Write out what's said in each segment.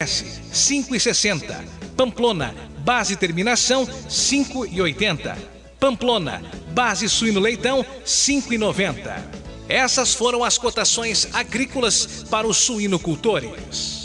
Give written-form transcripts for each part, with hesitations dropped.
RS 5,60. Pamplona, base terminação 5,80. Pamplona, base suíno leitão 5,90. Essas foram as cotações agrícolas para os suinocultores.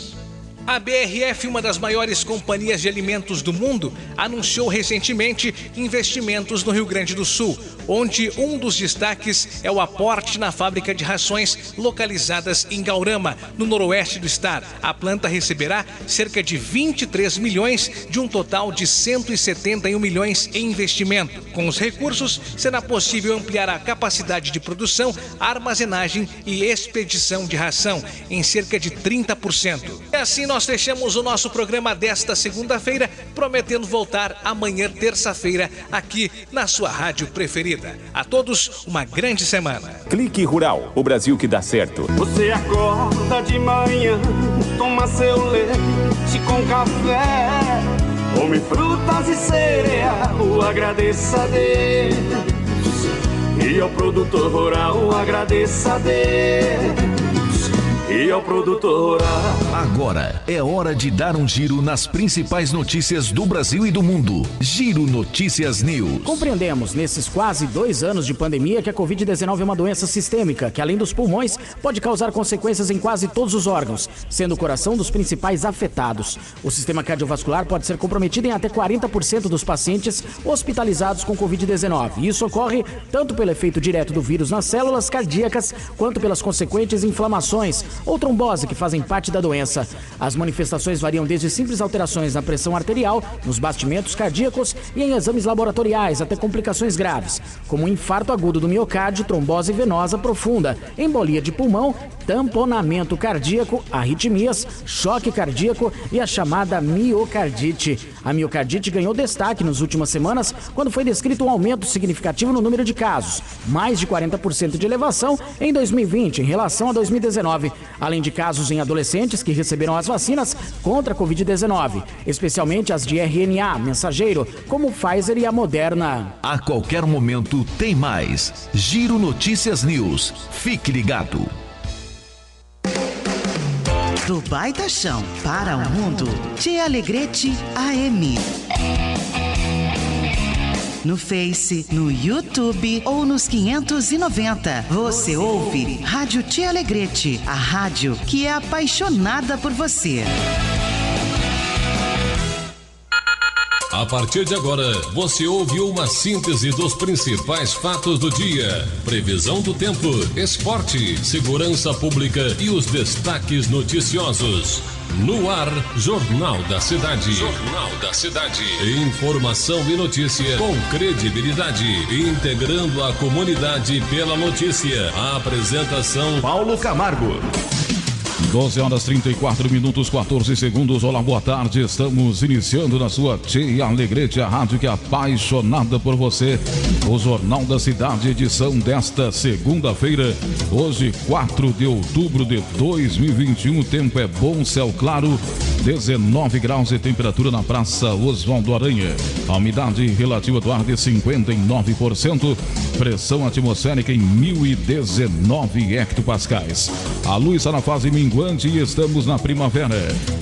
A BRF, uma das maiores companhias de alimentos do mundo, anunciou recentemente investimentos no Rio Grande do Sul, onde um dos destaques é o aporte na fábrica de rações localizadas em Gaurama, no noroeste do estado. A planta receberá cerca de 23 milhões de um total de 171 milhões em investimento. Com os recursos, será possível ampliar a capacidade de produção, armazenagem e expedição de ração em cerca de 30%. E assim nós fechamos o nosso programa desta segunda-feira, prometendo voltar amanhã, terça-feira, aqui na sua rádio preferida. A todos, uma grande semana. Clique Rural, o Brasil que dá certo. Você acorda de manhã, toma seu leite com café, come frutas e cereal, agradeça a Deus. E ao produtor rural, agradeça a Deus. E ao produtor rural. Agora é hora de dar um giro nas principais notícias do Brasil e do mundo. Giro Notícias News. Compreendemos, nesses quase 2 anos de pandemia, que a Covid-19 é uma doença sistêmica, que além dos pulmões, pode causar consequências em quase todos os órgãos, sendo o coração dos principais afetados. O sistema cardiovascular pode ser comprometido em até 40% dos pacientes hospitalizados com Covid-19. Isso ocorre tanto pelo efeito direto do vírus nas células cardíacas, quanto pelas consequentes inflamações ou trombose que fazem parte da doença. As manifestações variam desde simples alterações na pressão arterial, nos batimentos cardíacos e em exames laboratoriais, até complicações graves, como infarto agudo do miocárdio, trombose venosa profunda, embolia de pulmão, tamponamento cardíaco, arritmias, choque cardíaco e a chamada miocardite. A miocardite ganhou destaque nas últimas semanas, quando foi descrito um aumento significativo no número de casos, mais de 40% de elevação em 2020 em relação a 2019, além de casos em adolescentes que receberam as vacinas contra a Covid-19, especialmente as de RNA mensageiro, como Pfizer e a Moderna. A qualquer momento tem mais. Giro Notícias News. Fique ligado. Do baita chão para o mundo, Tia Alegrete AM. No Face, no YouTube ou nos 590. Você ouve Rádio Tia Alegrete, a rádio que é apaixonada por você. A partir de agora, você ouve uma síntese dos principais fatos do dia. Previsão do tempo, esporte, segurança pública e os destaques noticiosos. No ar, Jornal da Cidade. Jornal da Cidade. Informação e notícia com credibilidade, integrando a comunidade pela notícia. A apresentação: Paulo Camargo. 12h34, 14 segundos. Olá, boa tarde. Estamos iniciando na sua Tia Alegrete, a rádio que é apaixonada por você. O Jornal da Cidade, edição desta segunda-feira, hoje 4 de outubro de 2021. O tempo é bom, céu claro, 19 graus de temperatura na Praça Oswaldo Aranha. A umidade relativa do ar de 59%. Pressão atmosférica em 1019 hectopascais. A luz está na fase minguante e estamos na primavera.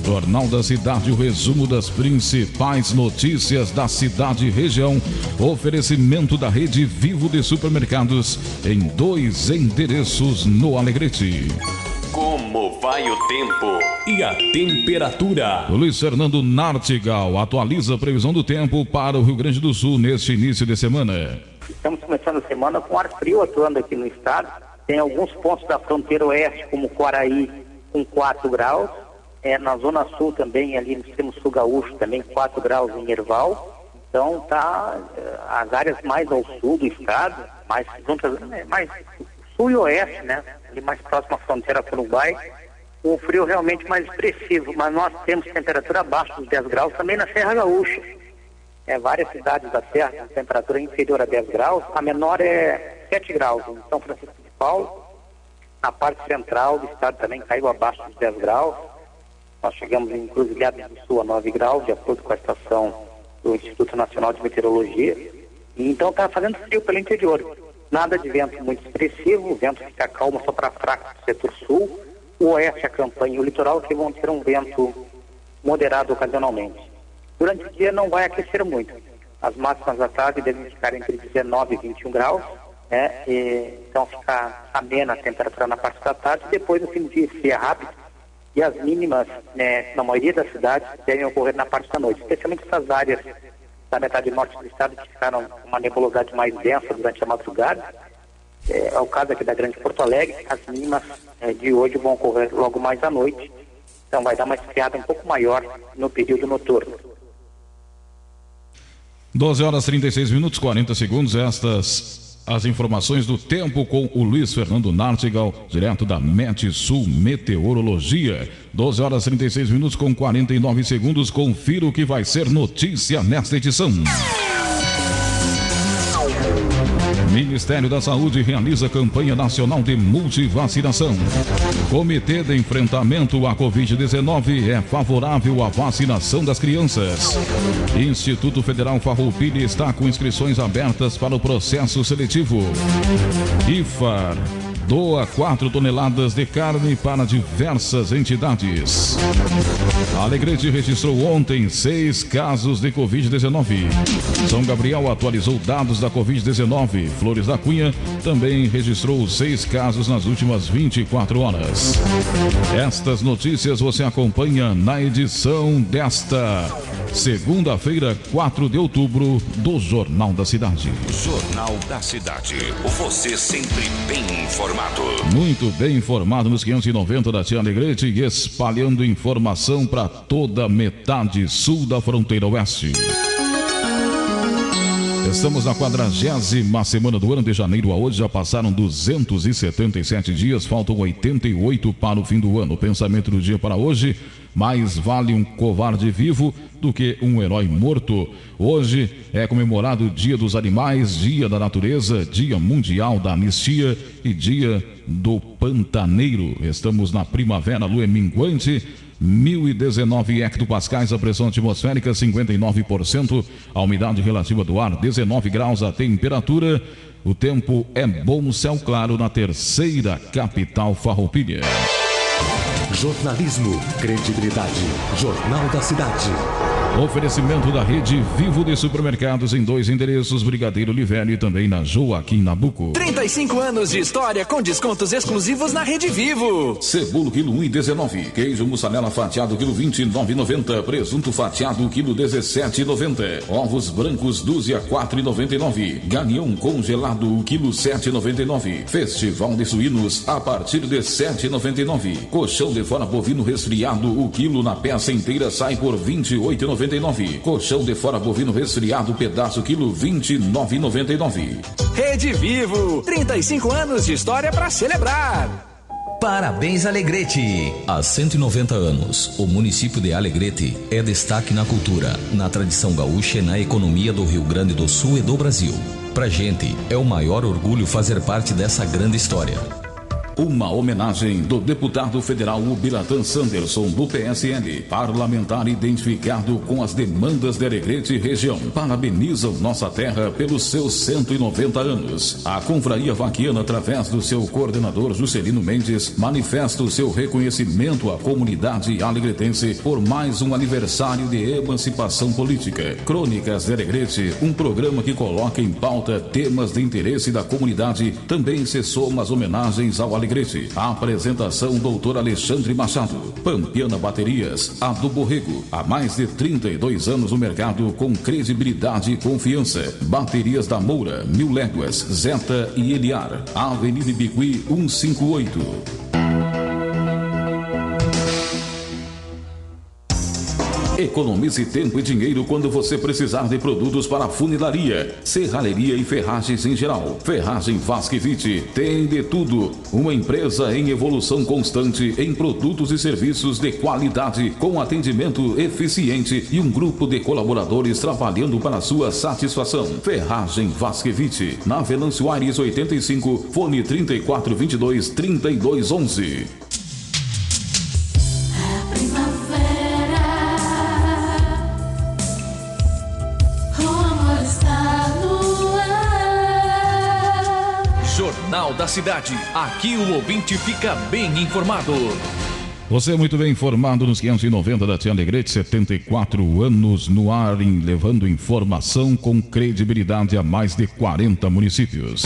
Jornal da Cidade, o resumo das principais notícias da cidade e região. Oferecimento da Rede Vivo de Supermercados em 2 endereços no Alegrete. Como vai o tempo e a temperatura? O Luiz Fernando Nartigal atualiza a previsão do tempo para o Rio Grande do Sul neste início de semana. Estamos começando a semana com ar frio atuando aqui no estado. Tem alguns pontos da fronteira oeste, como Quaraí, com 4 graus. Na zona sul também, ali no extremo sul gaúcho, também 4 graus em Erval. Então tá as áreas mais ao sul do estado, mais juntas, mais sul e oeste, né? Ali mais próximo à fronteira com o Uruguai, o frio realmente mais expressivo, mas nós temos temperatura abaixo dos 10 graus também na Serra Gaúcha. Várias cidades da Serra com temperatura inferior a 10 graus, a menor é 7 graus, em São Francisco de Paulo. Na parte central do estado também caiu abaixo dos 10 graus. Nós chegamos em Encruzilhada do Sul a 9 graus, de acordo com a estação do Instituto Nacional de Meteorologia. E então está fazendo frio pelo interior. Nada de vento muito expressivo, o vento fica calmo só para fraco do setor sul. O oeste, a campanha e o litoral que vão ter um vento moderado ocasionalmente. Durante o dia não vai aquecer muito. As máximas da tarde devem ficar entre 19 e 21 graus, né? Então fica amena a temperatura na parte da tarde, depois no fim do dia esfria rápido, e as mínimas, né, na maioria das cidades devem ocorrer na parte da noite, especialmente essas áreas da metade norte do estado que ficaram com uma nebulosidade mais densa durante a madrugada. É o caso aqui da Grande Porto Alegre. As mínimas de hoje vão ocorrer logo mais à noite, então vai dar uma esfriada um pouco maior no período noturno. 12 horas 36 minutos 40 segundos. As informações do tempo com o Luiz Fernando Nartigal, direto da Metsul Meteorologia. 12 horas 36 minutos com 49 segundos. Confira o que vai ser notícia nesta edição. Ministério da Saúde realiza campanha nacional de multivacinação. Comitê de Enfrentamento à Covid-19 é favorável à vacinação das crianças. Instituto Federal Farroupilha está com inscrições abertas para o processo seletivo. IFAR doa 4 toneladas de carne para diversas entidades. Alegrete registrou ontem 6 casos de Covid-19. São Gabriel atualizou dados da Covid-19. Flores da Cunha também registrou 6 casos nas últimas 24 horas. Estas notícias você acompanha na edição desta segunda-feira, 4 de outubro, do Jornal da Cidade. Jornal da Cidade. Você sempre bem informado. Muito bem informado nos 590 da Tia Alegrete, espalhando informação para toda a metade sul da fronteira oeste. Estamos na 40ª semana do ano. De janeiro a hoje já passaram 277 dias, faltam 88 para o fim do ano. O pensamento do dia para hoje: mais vale um covarde vivo do que um herói morto. Hoje é comemorado o Dia dos Animais, Dia da Natureza, Dia Mundial da Anistia e Dia do Pantaneiro. Estamos na primavera, a lua é minguante, 1019 hectopascais a pressão atmosférica, 59%, a umidade relativa do ar, 19 graus a temperatura. O tempo é bom, céu claro na terceira capital farroupilha. Jornalismo, credibilidade, Jornal da Cidade. Oferecimento da Rede Vivo de Supermercados em 2 endereços, Brigadeiro Livelho e também na Joaquim Nabuco. 35 anos de história com descontos exclusivos na Rede Vivo. Cebola quilo 1,19, queijo mussarela fatiado quilo 29,90, presunto fatiado quilo 17,90, ovos brancos dúzia 4,99, galinhão congelado quilo 7,99, festival de suínos a partir de 7,99, colchão de fora bovino resfriado, o quilo na peça inteira sai por 28,99. Colchão de fora bovino resfriado, pedaço quilo 29,99. Rede Vivo, 35 anos de história para celebrar. Parabéns, Alegrete! Há 190 anos, o município de Alegrete é destaque na cultura, na tradição gaúcha e na economia do Rio Grande do Sul e do Brasil. Pra gente, é o maior orgulho fazer parte dessa grande história. Uma homenagem do deputado federal Ubiratã Sanderson, do PSL, parlamentar identificado com as demandas de Alegrete região. Parabenizam nossa terra pelos seus 190 anos. A Confraria Vaquiana, através do seu coordenador Juscelino Mendes, manifesta o seu reconhecimento à comunidade alegretense por mais um aniversário de emancipação política. Crônicas de Alegrete, um programa que coloca em pauta temas de interesse da comunidade, também se soma as homenagens ao Alegrete. A apresentação: Dr. Alexandre Machado. Pampiana Baterias, a do Borrego, há mais de 32 anos no mercado com credibilidade e confiança. Baterias da Moura, 1000 Léguas, Zeta e Eliar, Avenida Ibiqui 158. Economize tempo e dinheiro quando você precisar de produtos para funilaria, serralheria e ferragens em geral. Ferragem Vasquevite tem de tudo. Uma empresa em evolução constante em produtos e serviços de qualidade, com atendimento eficiente e um grupo de colaboradores trabalhando para sua satisfação. Ferragem Vasquevite, na Venâncio Aires 85, fone 3422-3211. Jornal da Cidade. Aqui o ouvinte fica bem informado. Você é muito bem informado nos 590 da Tia Alegrete, 74 anos no ar, levando informação com credibilidade a mais de 40 municípios.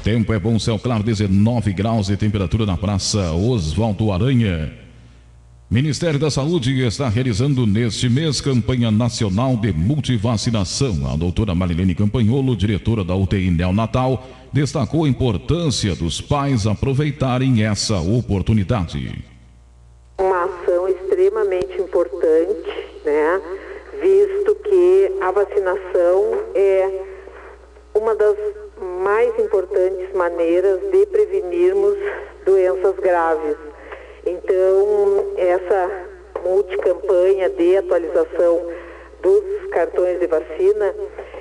Tempo é bom, céu claro, 19 graus de temperatura na Praça Oswaldo Aranha. Ministério da Saúde está realizando neste mês campanha nacional de multivacinação. A doutora Marilene Campanholo, diretora da UTI Neonatal, destacou a importância dos pais aproveitarem essa oportunidade. Uma ação extremamente importante, né? Visto que a vacinação é uma das mais importantes maneiras de prevenirmos doenças graves. Então, essa multicampanha de atualização dos cartões de vacina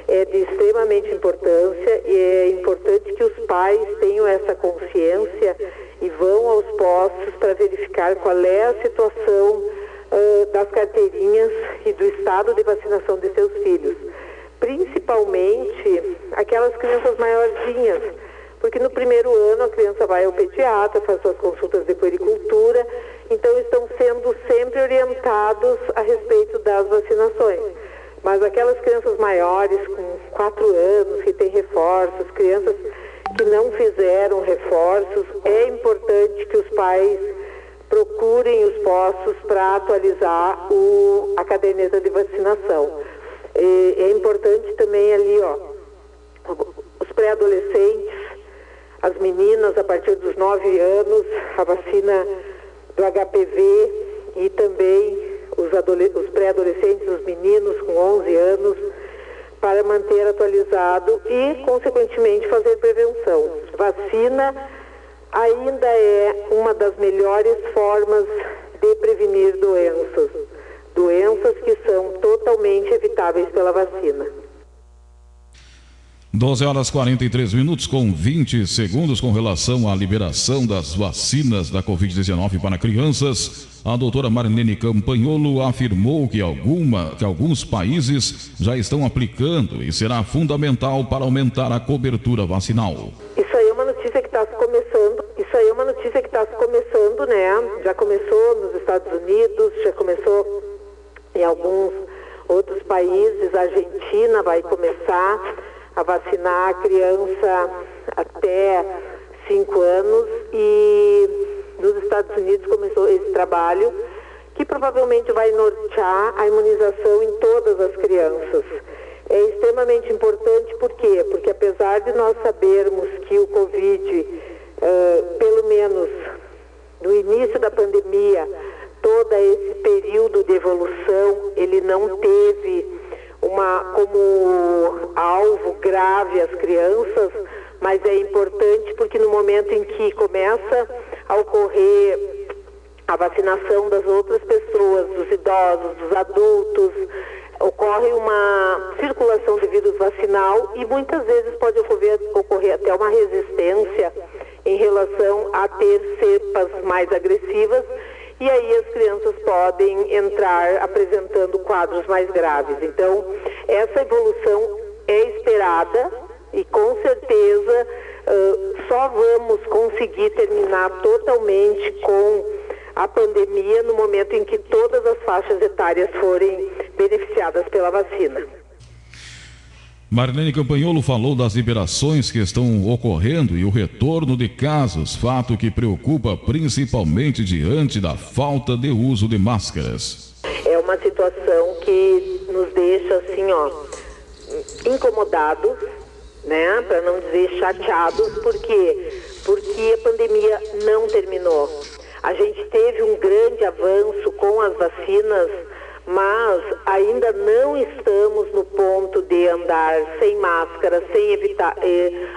é de extremamente importância e é importante que os pais tenham essa consciência e vão aos postos para verificar qual é a situação das carteirinhas e do estado de vacinação de seus filhos. Principalmente aquelas crianças maiorzinhas, porque no primeiro ano a criança vai ao pediatra, faz suas consultas de puericultura, então estão sendo sempre orientados a respeito das vacinações. Mas aquelas crianças maiores, com 4 anos, que têm reforços, crianças que não fizeram reforços, é importante que os pais procurem os postos para atualizar a caderneta de vacinação. É importante também ali, os pré-adolescentes, as meninas a partir dos 9 anos, a vacina do HPV e também os pré-adolescentes, os meninos com 11 anos, para manter atualizado e, consequentemente, fazer prevenção. Vacina ainda é uma das melhores formas de prevenir doenças que são totalmente evitáveis pela vacina. 12 horas 43 minutos com 20 segundos com relação à liberação das vacinas da Covid-19 para crianças. A doutora Marilene Campanholo afirmou que alguns países já estão aplicando e será fundamental para aumentar a cobertura vacinal. Isso aí é uma notícia que está se começando, né? Já começou nos Estados Unidos, já começou em alguns outros países. A Argentina vai começar a vacinar a criança até 5 anos e nos Estados Unidos começou esse trabalho que provavelmente vai nortear a imunização em todas as crianças. É extremamente importante, por quê? Porque apesar de nós sabermos que o Covid, pelo menos no início da pandemia, todo esse período de evolução, ele não teve como alvo grave as crianças, mas é importante porque no momento em que começa a ocorrer a vacinação das outras pessoas, dos idosos, dos adultos, ocorre uma circulação de vírus vacinal e muitas vezes pode ocorrer até uma resistência em relação a ter cepas mais agressivas. E aí as crianças podem entrar apresentando quadros mais graves. Então, essa evolução é esperada e com certeza só vamos conseguir terminar totalmente com a pandemia no momento em que todas as faixas etárias forem beneficiadas pela vacina. Marilene Campanholo falou das liberações que estão ocorrendo e o retorno de casos, fato que preocupa principalmente diante da falta de uso de máscaras. É uma situação que nos deixa assim, incomodados, né, para não dizer chateados. Por quê? Porque a pandemia não terminou. A gente teve um grande avanço com as vacinas, mas ainda não estamos no ponto de andar sem máscara, sem evitar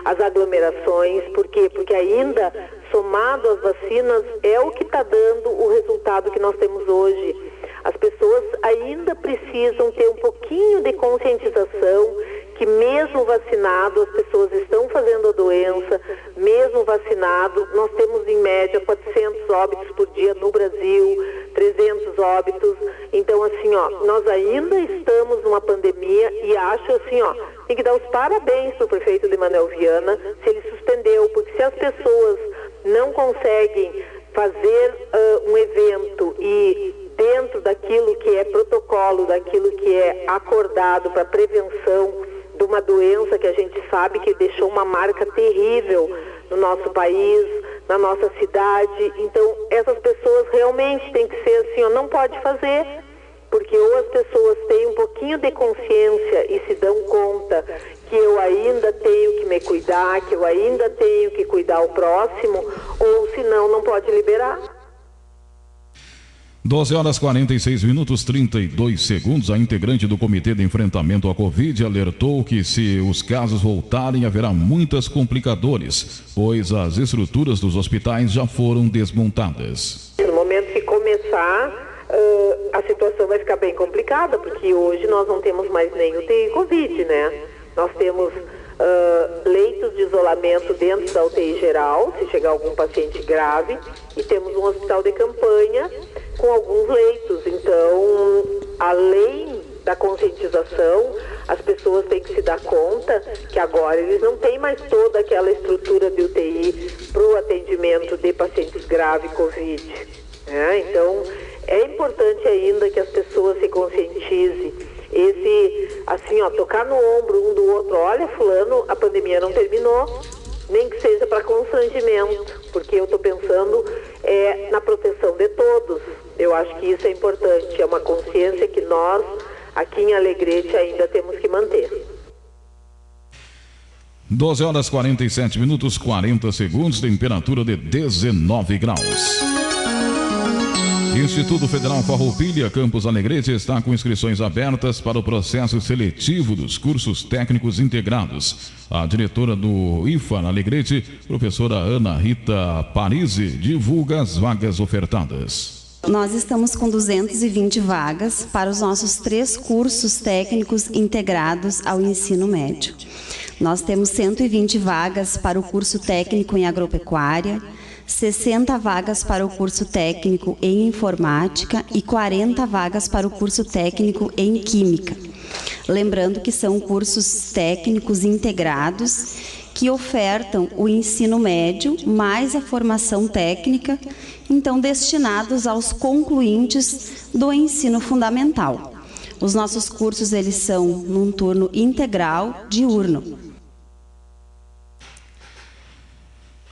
as aglomerações. Por quê? Porque ainda, somado às vacinas, é o que está dando o resultado que nós temos hoje. As pessoas ainda precisam ter um pouquinho de conscientização que mesmo vacinado, as pessoas estão fazendo a doença, mesmo vacinado, nós temos em média 400 óbitos por dia no Brasil, 300 óbitos. Então, assim, nós ainda estamos numa pandemia e acho assim, tem que dar os parabéns para o prefeito de Manuel Viana se ele suspendeu, porque se as pessoas não conseguem fazer um evento e dentro daquilo que é protocolo, daquilo que é acordado para prevenção de uma doença que a gente sabe que deixou uma marca terrível no nosso país, na nossa cidade. Então, essas pessoas realmente têm que ser assim, não pode fazer, porque ou as pessoas têm um pouquinho de consciência e se dão conta que eu ainda tenho que me cuidar, que eu ainda tenho que cuidar o próximo, ou senão não pode liberar. 12h46, 32 segundos. A integrante do Comitê de Enfrentamento à Covid alertou que se os casos voltarem, haverá muitas complicadores, pois as estruturas dos hospitais já foram desmontadas. No momento que começar, a situação vai ficar bem complicada, porque hoje nós não temos mais nem UTI Covid, né? Nós temos leitos de isolamento dentro da UTI geral, se chegar algum paciente grave, e temos um hospital de campanha com alguns leitos. Então, além da conscientização, as pessoas têm que se dar conta que agora eles não têm mais toda aquela estrutura de UTI para o atendimento de pacientes graves Covid, né? Então, é importante ainda que as pessoas se conscientizem. Tocar no ombro um do outro, olha, fulano, a pandemia não terminou, nem que seja para constrangimento, porque eu estou pensando na proteção de todos. Eu acho que isso é importante, é uma consciência que nós, aqui em Alegrete, ainda temos que manter. 12h47, 40 segundos, temperatura de 19 graus. Instituto Federal Farroupilha, Campus Alegrete, está com inscrições abertas para o processo seletivo dos cursos técnicos integrados. A diretora do IFA Alegrete, professora Ana Rita Parisi, divulga as vagas ofertadas. Nós estamos com 220 vagas para os nossos 3 cursos técnicos integrados ao ensino médio. Nós temos 120 vagas para o curso técnico em agropecuária, 60 vagas para o curso técnico em informática e 40 vagas para o curso técnico em química. Lembrando que são cursos técnicos integrados que ofertam o ensino médio mais a formação técnica, então destinados aos concluintes do ensino fundamental. Os nossos cursos, eles são num turno integral diurno.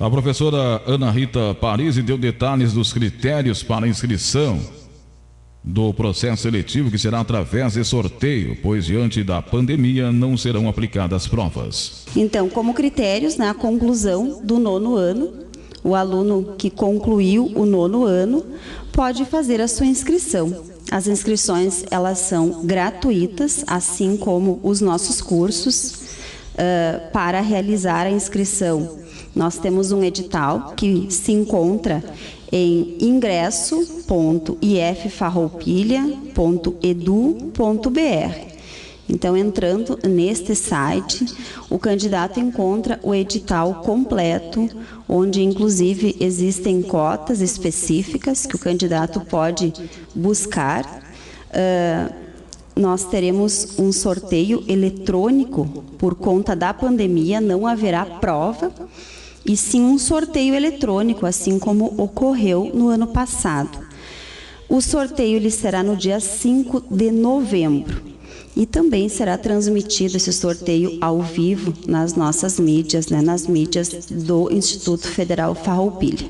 A professora Ana Rita Parisi deu detalhes dos critérios para a inscrição do processo seletivo, que será através de sorteio, pois diante da pandemia não serão aplicadas provas. Então, como critérios, a conclusão do 9º ano, o aluno que concluiu o 9º ano pode fazer a sua inscrição. As inscrições, elas são gratuitas, assim como os nossos cursos. Para realizar a inscrição, nós temos um edital que se encontra em ingresso.iffarroupilha.edu.br. Então, entrando neste site, o candidato encontra o edital completo, onde inclusive existem cotas específicas que o candidato pode buscar. Nós teremos um sorteio eletrônico. Por conta da pandemia, não haverá prova, e sim um sorteio eletrônico, assim como ocorreu no ano passado. O sorteio ele será no dia 5 de novembro e também será transmitido esse sorteio ao vivo nas nossas mídias, nas mídias do Instituto Federal Farroupilha.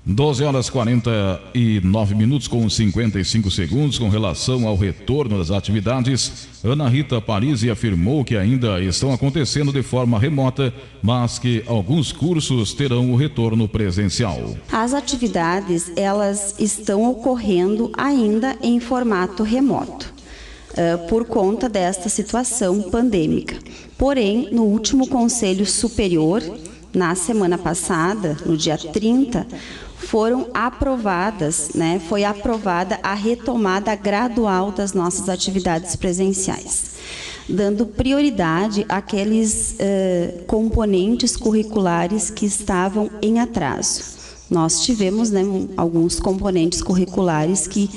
12h49, com 55 segundos. Com relação ao retorno das atividades, Ana Rita Parisi afirmou que ainda estão acontecendo de forma remota, mas que alguns cursos terão o retorno presencial. As atividades, elas estão ocorrendo ainda em formato remoto, por conta desta situação pandêmica. Porém, no último Conselho Superior, na semana passada, no dia 30, foram aprovadas, foi aprovada a retomada gradual das nossas atividades presenciais, dando prioridade àqueles componentes curriculares que estavam em atraso. Nós tivemos alguns componentes curriculares que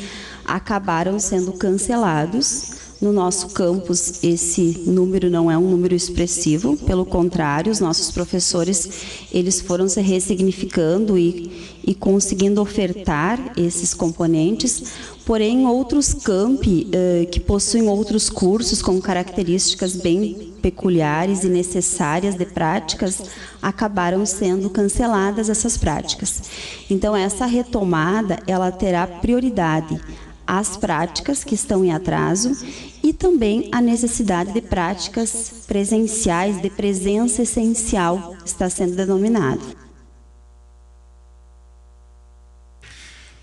acabaram sendo cancelados, No nosso campus, esse número não é um número expressivo, pelo contrário, os nossos professores, eles foram se ressignificando e conseguindo ofertar esses componentes, porém, outros campi que possuem outros cursos com características bem peculiares e necessárias de práticas, acabaram sendo canceladas essas práticas. Então, essa retomada, ela terá prioridade às práticas que estão em atraso e também a necessidade de práticas presenciais, de presença essencial, está sendo denominado.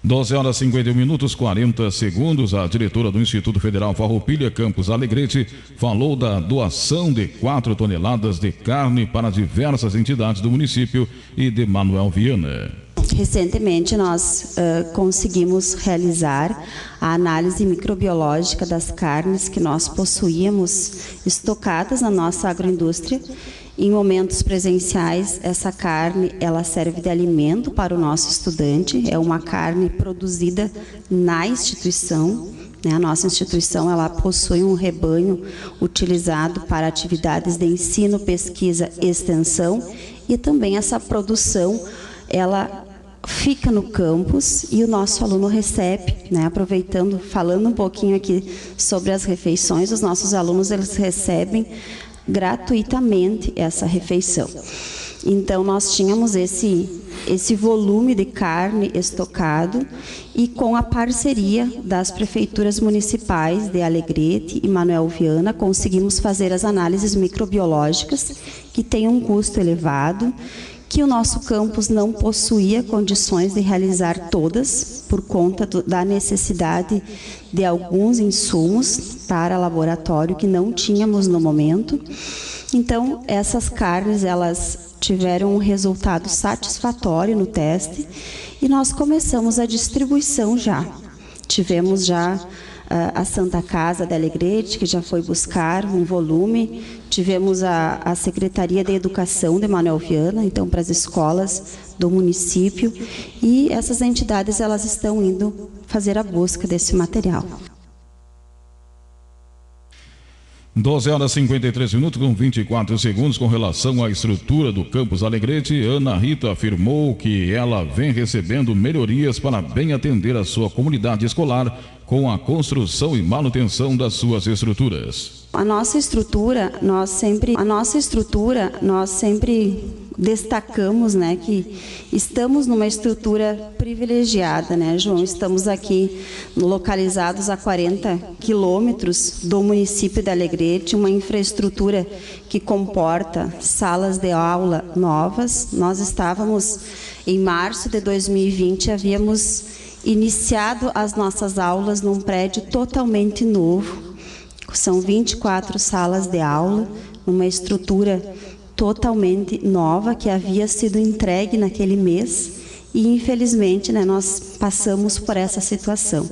12h51, a diretora do Instituto Federal Farroupilha, Campus Alegrete, falou da doação de 4 toneladas de carne para diversas entidades do município e de Manoel Viana. Recentemente, nós conseguimos realizar a análise microbiológica das carnes que nós possuíamos estocadas na nossa agroindústria. Em momentos presenciais, essa carne, ela serve de alimento para o nosso estudante, é uma carne produzida na instituição, né? A nossa instituição, ela possui um rebanho utilizado para atividades de ensino, pesquisa e extensão, e também essa produção, ela fica no campus e o nosso aluno recebe, né? Aproveitando, falando um pouquinho aqui sobre as refeições, os nossos alunos, eles recebem gratuitamente essa refeição. Então, nós tínhamos esse volume de carne estocado e com a parceria das prefeituras municipais de Alegrete e Manoel Viana, conseguimos fazer as análises microbiológicas, que têm um custo elevado, que o nosso campus não possuía condições de realizar todas, por conta da necessidade de alguns insumos para laboratório que não tínhamos no momento. Então, essas carnes, elas tiveram um resultado satisfatório no teste e nós começamos a distribuição já. Tivemos já a Santa Casa de Alegrete, que já foi buscar um volume. Tivemos a Secretaria de Educação de Manoel Viana, então para as escolas do município, e essas entidades, elas estão indo fazer a busca desse material. 12h53, com 24 segundos, com relação à estrutura do Campus Alegrete, Ana Rita afirmou que ela vem recebendo melhorias para bem atender a sua comunidade escolar com a construção e manutenção das suas estruturas. A nossa estrutura, nós sempre destacamos, né, que estamos numa estrutura privilegiada, né, João? Estamos aqui localizados a 40 quilômetros do município de Alegrete, uma infraestrutura que comporta salas de aula novas. Nós estávamos, em março de 2020, havíamos iniciado as nossas aulas num prédio totalmente novo. São 24 salas de aula, uma estrutura totalmente nova que havia sido entregue naquele mês e, infelizmente, né, nós passamos por essa situação.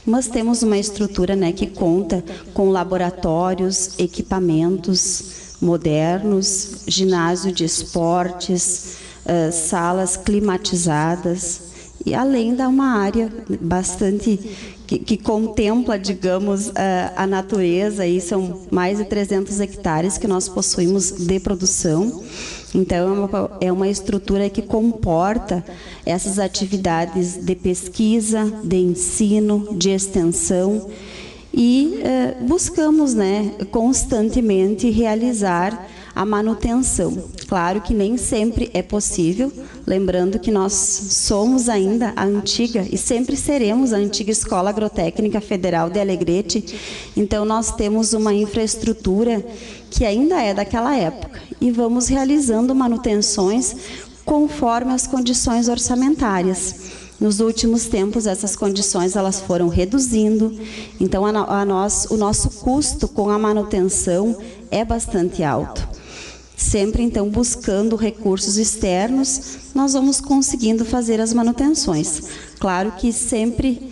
Mas temos uma estrutura, né, que conta com laboratórios, equipamentos modernos, ginásio de esportes, salas climatizadas, e além de uma área bastante que contempla, digamos, a natureza, e são mais de 300 hectares que nós possuímos de produção. Então, é uma estrutura que comporta essas atividades de pesquisa, de ensino, de extensão, e buscamos, né, constantemente realizar a manutenção. Claro que nem sempre é possível, lembrando que nós somos ainda a antiga e sempre seremos a antiga Escola Agrotécnica Federal de Alegrete, então nós temos uma infraestrutura que ainda é daquela época e vamos realizando manutenções conforme as condições orçamentárias. Nos últimos tempos, essas condições elas foram reduzindo, então o nosso custo com a manutenção é bastante alto. Sempre, então, buscando recursos externos, nós vamos conseguindo fazer as manutenções. Claro que sempre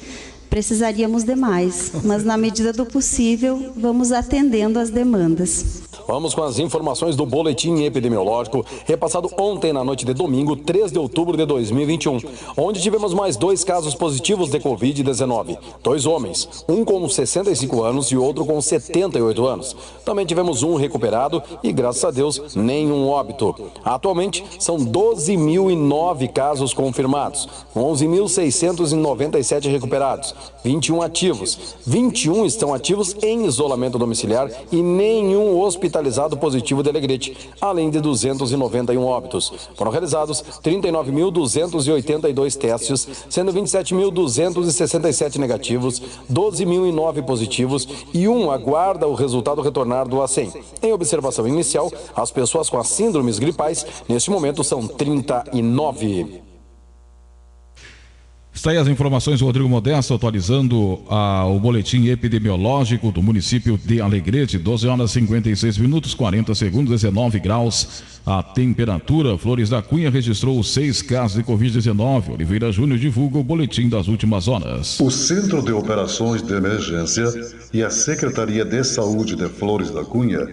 precisaríamos de mais, mas na medida do possível, vamos atendendo às demandas. Vamos com as informações do boletim epidemiológico repassado ontem na noite de domingo, 3 de outubro de 2021, onde tivemos mais 2 casos positivos de Covid-19. 2 homens, um com 65 anos e outro com 78 anos. Também tivemos um recuperado e, graças a Deus, nenhum óbito. Atualmente, são 12.009 casos confirmados, 11.697 recuperados, 21 ativos, 21 estão ativos em isolamento domiciliar e nenhum hospitalizado positivo de Alegrete, além de 291 óbitos. Foram realizados 39.282 testes, sendo 27.267 negativos, 12.009 positivos e um aguarda o resultado retornar do ACEM. Em observação inicial, as pessoas com as síndromes gripais, neste momento, são 39. Está aí as informações do Rodrigo Modesto, atualizando o boletim epidemiológico do município de Alegrete. 12 horas 56 minutos, 40 segundos, 19 graus. A temperatura. Flores da Cunha registrou 6 casos de Covid-19. Oliveira Júnior divulga o boletim das últimas horas. O Centro de Operações de Emergência e a Secretaria de Saúde de Flores da Cunha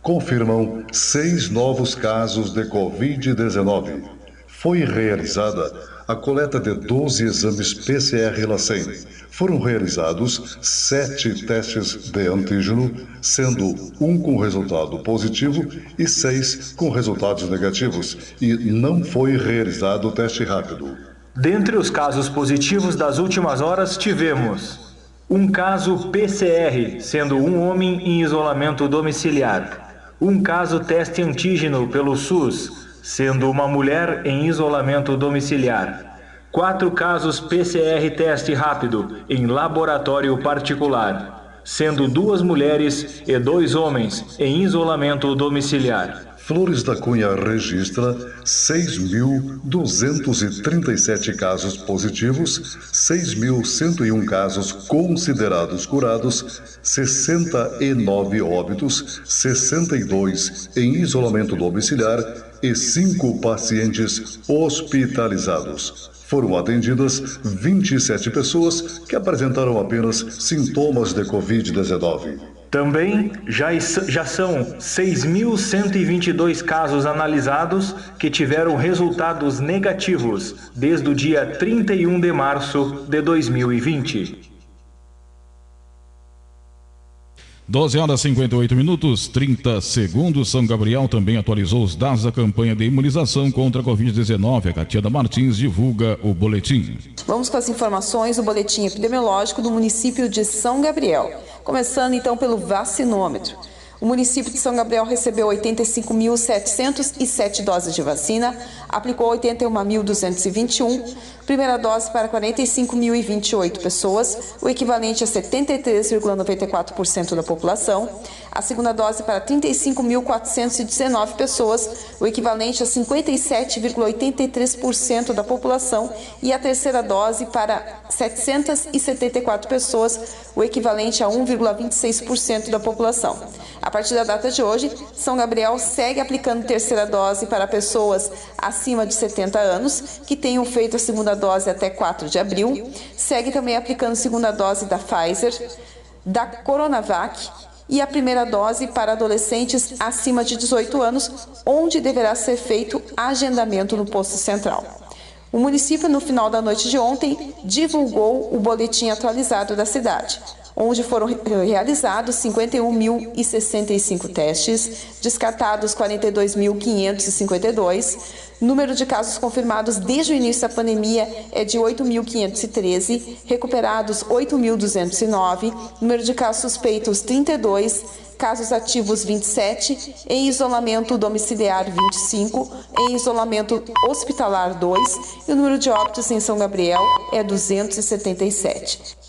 confirmam 6 novos casos de Covid-19. Foi realizada a coleta de 12 exames PCR-LACEN. Foram realizados 7 testes de antígeno, sendo 1 com resultado positivo e 6 com resultados negativos, e não foi realizado o teste rápido. Dentre os casos positivos das últimas horas, tivemos um caso PCR, sendo um homem em isolamento domiciliar, um caso teste antígeno pelo SUS, sendo uma mulher em isolamento domiciliar. 4 casos PCR teste rápido em laboratório particular, sendo 2 mulheres e 2 homens em isolamento domiciliar. Flores da Cunha registra 6.237 casos positivos, 6.101 casos considerados curados, 69 óbitos, 62 em isolamento domiciliar e 5 pacientes hospitalizados. Foram atendidas 27 pessoas que apresentaram apenas sintomas de Covid-19. Também já são 6.122 casos analisados que tiveram resultados negativos desde o dia 31 de março de 2020. 12 horas 58 minutos, 30 segundos. São Gabriel também atualizou os dados da campanha de imunização contra a Covid-19. A Catiana Martins divulga o boletim. Vamos com as informações do boletim epidemiológico do município de São Gabriel. Começando então pelo vacinômetro. O município de São Gabriel recebeu 85.707 doses de vacina, aplicou 81.221, primeira dose para 45.028 pessoas, o equivalente a 73,94% da população, a segunda dose para 35.419 pessoas, o equivalente a 57,83% da população, e a terceira dose para 774 pessoas, o equivalente a 1,26% da população. A partir da data de hoje, São Gabriel segue aplicando terceira dose para pessoas acima de 70 anos que tenham feito a segunda dose até 4 de abril. Segue também aplicando segunda dose da Pfizer, da Coronavac e a primeira dose para adolescentes acima de 18 anos, onde deverá ser feito agendamento no posto central. O município, no final da noite de ontem, divulgou o boletim atualizado da cidade, onde foram realizados 51.065 testes, descartados 42.552, número de casos confirmados desde o início da pandemia é de 8.513, recuperados 8.209, número de casos suspeitos 32, casos ativos 27, em isolamento domiciliar 25, em isolamento hospitalar 2 e o número de óbitos em São Gabriel é 277.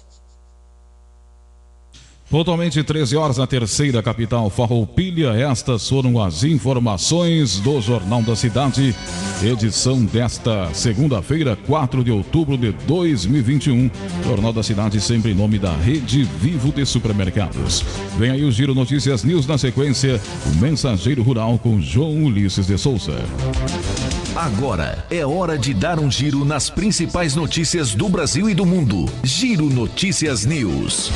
Pontualmente 13 horas na terceira capital farroupilha. Estas foram as informações do Jornal da Cidade, edição desta segunda-feira, 4 de outubro de 2021. Jornal da Cidade sempre em nome da Rede Vivo de Supermercados. Vem aí o Giro Notícias News, na sequência, o Mensageiro Rural com João Ulisses de Souza. Agora é hora de dar um giro nas principais notícias do Brasil e do mundo. Giro Notícias News.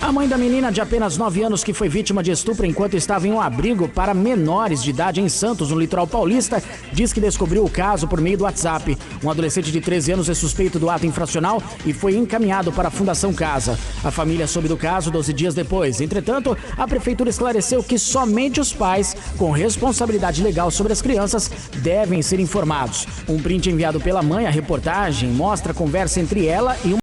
A mãe da menina de apenas 9 anos que foi vítima de estupro enquanto estava em um abrigo para menores de idade em Santos, no litoral paulista, diz que descobriu o caso por meio do WhatsApp. Um adolescente de 13 anos é suspeito do ato infracional e foi encaminhado para a Fundação Casa. A família soube do caso 12 dias depois. Entretanto, a prefeitura esclareceu que somente os pais com responsabilidade legal sobre as crianças devem ser informados. Um print enviado pela mãe à reportagem mostra a conversa entre ela e